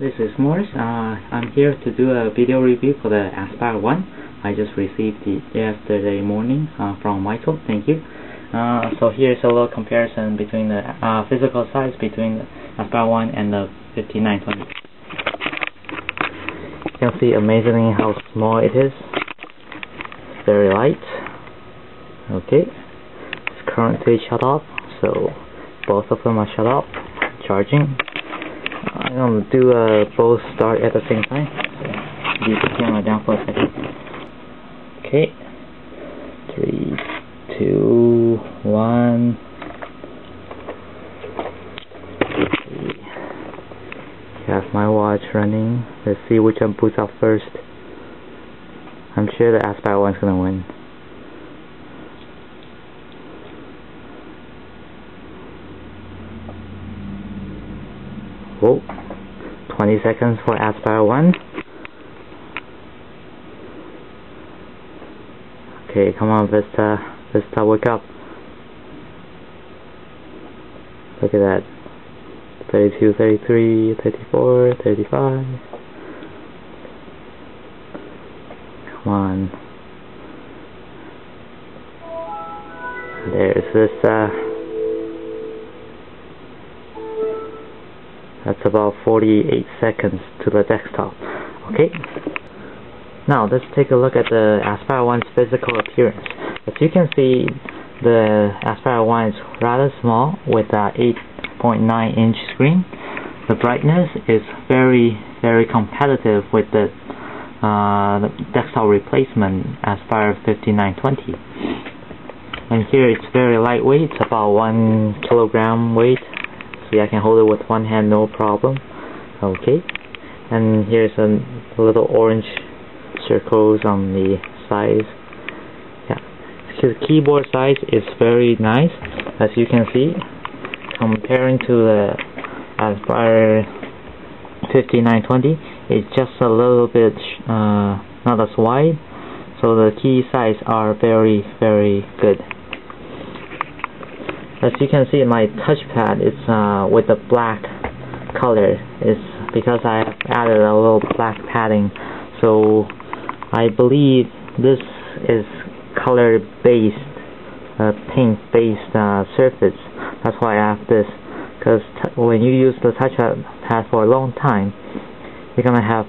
This is Morris. I'm here to do a video review for the Aspire 1. I just received it yesterday morning from Michael. Thank you. So here's a little comparison between the physical size between the Aspire 1 and the 5920. You can see amazingly how small it is. It's very light. Okay. It's currently shut off, so both of them are shut off. Charging. I'm going to do both start at the same time. So leave the camera down for a second. Okay. 3, 2, 1. Have my watch running. Let's see which one boots up first. I'm sure the Aspire 1's going to win. Whoa, 20 seconds for Aspire 1. Okay, come on Vista, wake up. Look at that. 32, 33, 34, 35. Come on. There's Vista. That's about 48 seconds to the desktop. Okay. Now let's take a look at the Aspire 1's physical appearance. As you can see, the Aspire 1 is rather small with an 8.9-inch screen. The brightness is very competitive with the desktop replacement Aspire 5920. And here it's very lightweight. It's about 1 kilogram weight. See, I can hold it with one hand, no problem. Okay, and here's a little orange circles on the sides. Yeah, the keyboard size is very nice, as you can see. Comparing to the Aspire 5920, it's just a little bit not as wide, so the key size are very good. As you can see, my touchpad is with the black color. It's because I have added a little black padding, so I believe this is color-based, pink-based surface. That's why I have this, because when you use the touchpad for a long time, you're gonna have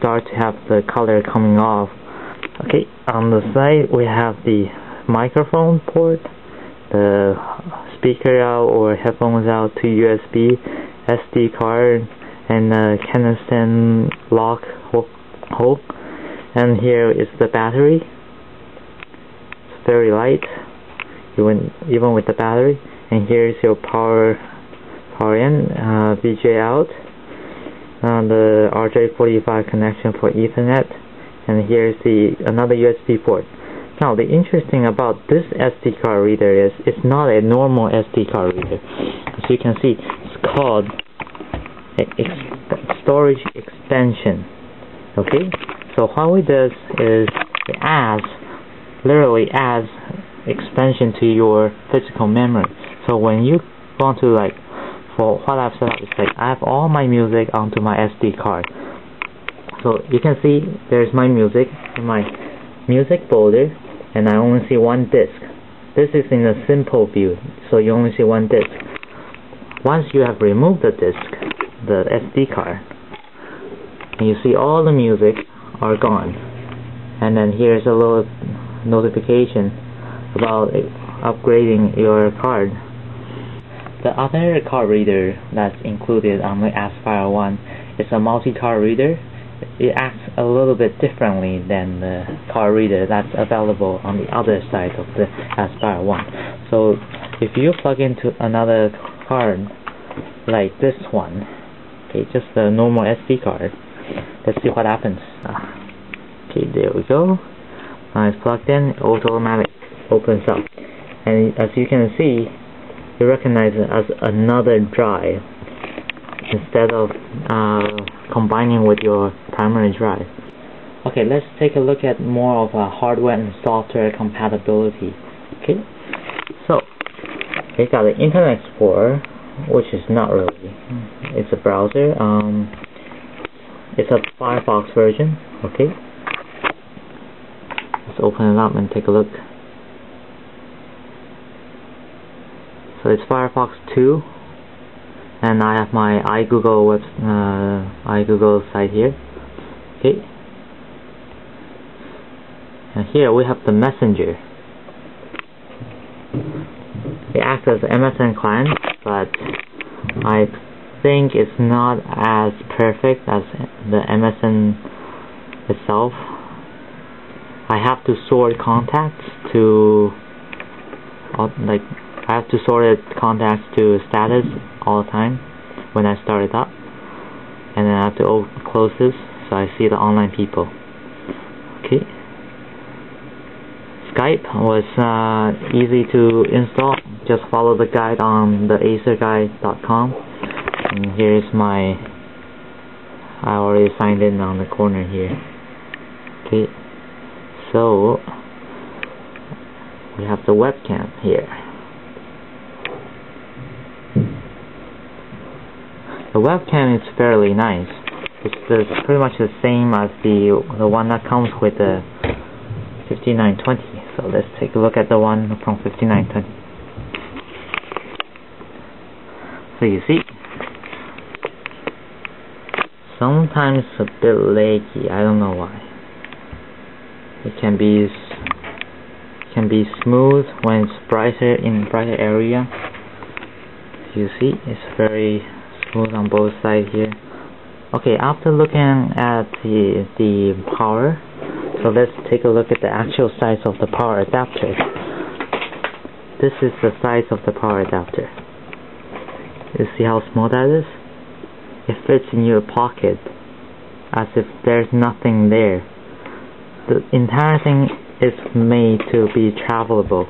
start to have the color coming off. Okay, on the side we have the microphone port, the speaker out or headphones out to USB, SD card, and the canister lock hole. And here is the battery. It's very light, even with the battery. And here is your power in, VGA out, the RJ45 connection for Ethernet, and here is another USB port. Now, the interesting about this SD card reader is it's not a normal SD card reader. As you can see, it's called storage expansion. Okay, so how it does is it literally adds expansion to your physical memory. So when you want to, like, for what I've set up, it's like I have all my music onto my SD card. So you can see there's my music in my music folder, and I only see one disc. This is in a simple view, so you only see one disc. Once you have removed the disc, the SD card, and you see all the music are gone. And then here's a little notification about upgrading your card. The other card reader that's included on the Aspire 1 is a multi-card reader. It acts a little bit differently than the card reader that's available on the other side of the Aspire 1. So if you plug into another card like this one, okay, just the normal SD card, let's see what happens. Okay, there we go. Now it's plugged in, automatic opens up, and as you can see, you recognize it as another drive instead of combining with your primary drive. Okay, let's take a look at more of a hardware and software compatibility. Okay, so we got the Internet Explorer which is not really. It's a browser. It's a Firefox version. Okay. Let's open it up and take a look. So it's Firefox 2, and I have my iGoogle site here. Okay. And here we have the Messenger. It acts as an MSN client, but I think it's not as perfect as the MSN itself. I have to sort contacts to contacts to status all the time when I start it up, and then I have to close this so I see the online people. Okay. Skype was easy to install. Just follow the guide on the acerguide.com, and here's I already signed in on the corner here. Okay, so we have the webcam here. The webcam is fairly nice. It's pretty much the same as the one that comes with the 5920. So let's take a look at the one from 5920. So you see, sometimes a bit laggy. I don't know why. It can be smooth when it's brighter in brighter area. You see, it's very smooth on both sides here. Okay, after looking at the power, so let's take a look at the actual size of the power adapter. This is the size of the power adapter. You see how small that is? It fits in your pocket as if there's nothing there. The entire thing is made to be travelable.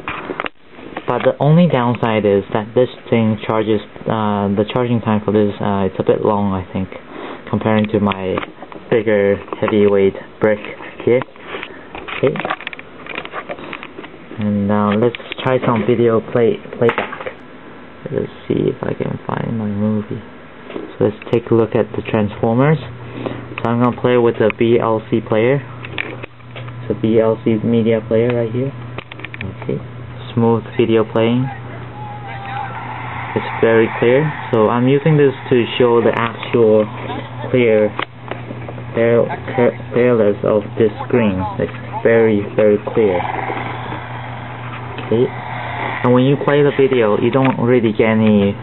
But the only downside is that this thing charges, the charging time for this, it's a bit long, I think, comparing to my bigger heavyweight brick here. Okay. And let's try some video playback. Let's see if I can find my movie. So let's take a look at the Transformers. So I'm going to play with the BLC player. It's a BLC media player right here. Okay. Smooth video playing. It's very clear. So I'm using this to show the actual clearness of this screen. It's very, very clear. Okay. And when you play the video, you don't really get any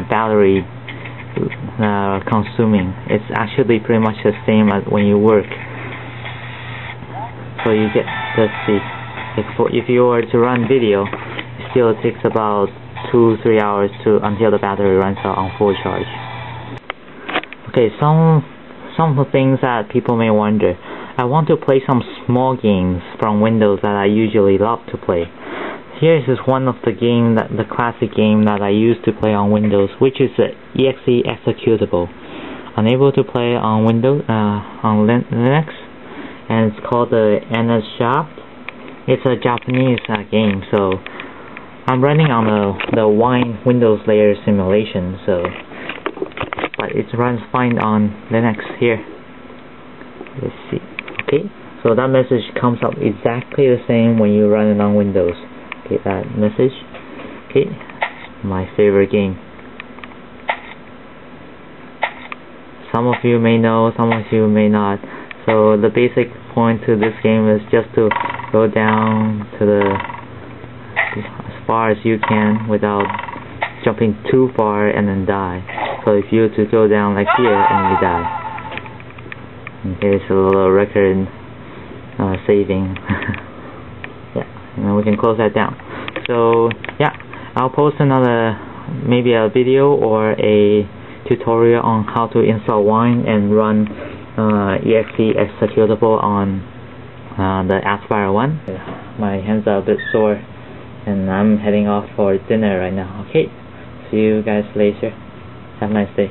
battery consuming. It's actually pretty much the same as when you work. So you get, let's see, if you were to run video, it still takes about 2-3 hours until the battery runs out on full charge. Okay, some of the things that people may wonder. I want to play some small games from Windows that I usually love to play. Here is one of the classic game that I used to play on Windows, which is the exe executable. Unable to play on Windows, on Linux, and it's called the NS Shaft. It's a Japanese game, so I'm running on the Wine Windows layer simulation, but it runs fine on Linux here. Let's see. Okay, so that message comes up exactly the same when you run it on Windows. Okay, that message. Okay, my favorite game. Some of you may know, some of you may not. So the basic point to this game is just to go down to as far as you can without jumping too far and then die. So if you were to go down like here and you die. And here's a little record saving. Yeah, and we can close that down. So yeah, I'll post maybe a video or a tutorial on how to install Wine and run exe executable on the Aspire 1. My hands are a bit sore and I'm heading off for dinner right now. Okay, see you guys later. Have a nice day.